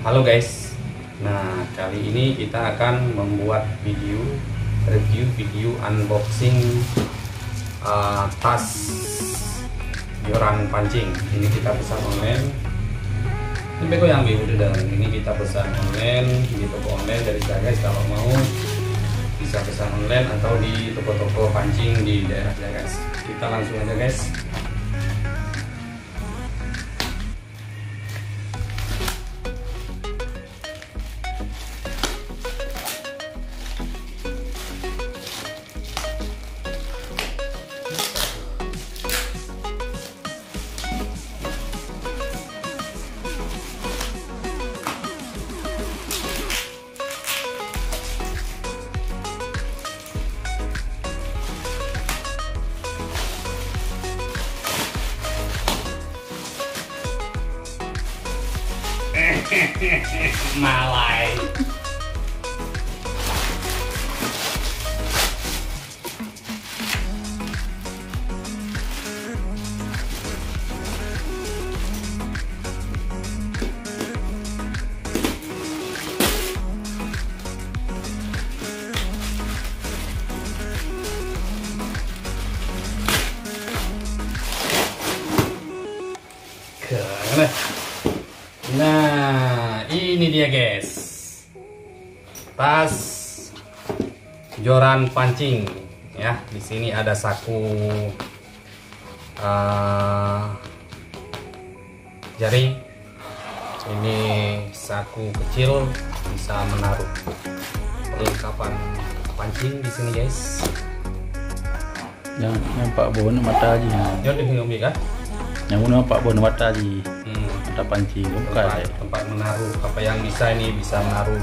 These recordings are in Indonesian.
Halo guys, nah kali ini kita akan membuat review video unboxing tas joran pancing. Ini kita pesan online. Ini beko yang biru dan ini kita pesan online di toko online dari saya guys. Kalau mau bisa pesan online atau di toko-toko pancing di daerah saya guys. Kita langsung aja guys. Malai. Keren. Nah, ini dia guys, tas joran pancing ya. Di sini ada saku jaring. Ini saku kecil bisa menaruh perlengkapan pancing di sini guys. Yang Pak Bon mata aja. Jadi ngomong kan? Yang mana Pak Bon mata aja. Mata pancing tempat menaruh apa yang bisa ini, bisa menaruh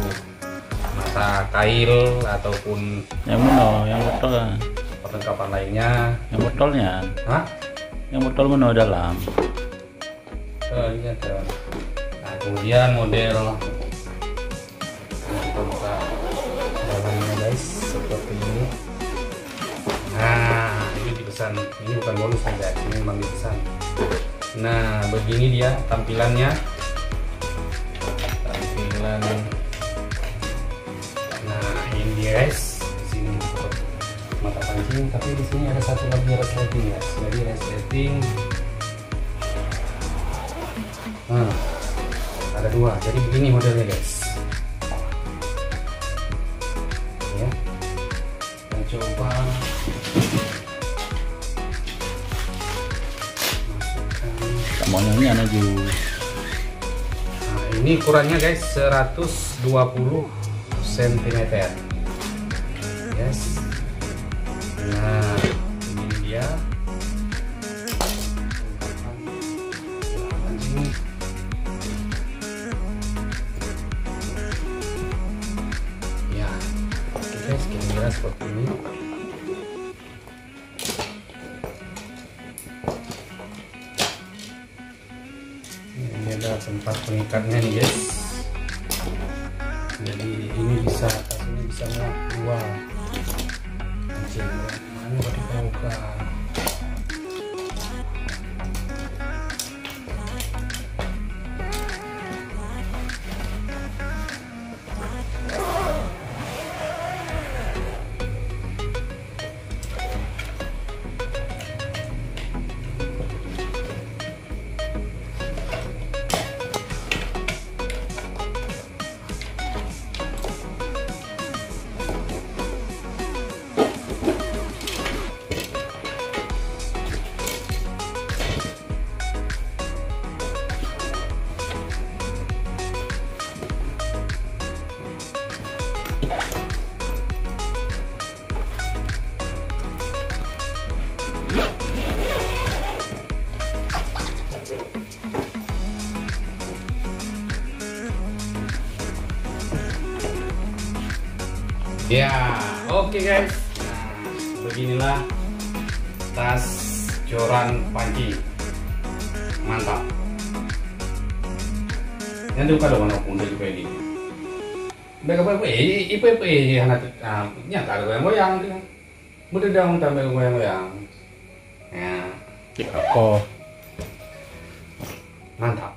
mata kail ataupun yang mana yang botol perlengkapan lainnya. Yang botolnya yang botol mana dalam iya kan. Nah kemudian model kita buka dalamnya guys seperti ini. Nah ini dipesan, ini bukan bonus nih guys, ini memang dipesan. Nah begini dia tampilannya, nah ini dia guys. Di sini mata pancing, tapi di sini ada satu lagi resleting ya. Jadi resleting, nah ada dua. Jadi begini modelnya guys ya. Kita coba maunya ini aja. Nah, ini ukurannya guys 120 cm yes. Nah ini dia ya. Oke guys, kira-kira seperti ini. Ada tempat pengikatnya nih guys. Jadi ini bisa, tas ini bisa muat dua pancing. Mana tadi kita buka. Ya, oke guys. Nah, beginilah tas joran pancing. Mantap. Yang buka dong mana pun dari ini. Mereka apa? Ipe anak nyata ada goyang-goyang. Mudah dong tambah goyang-goyang. Ya. Apa? Mantap.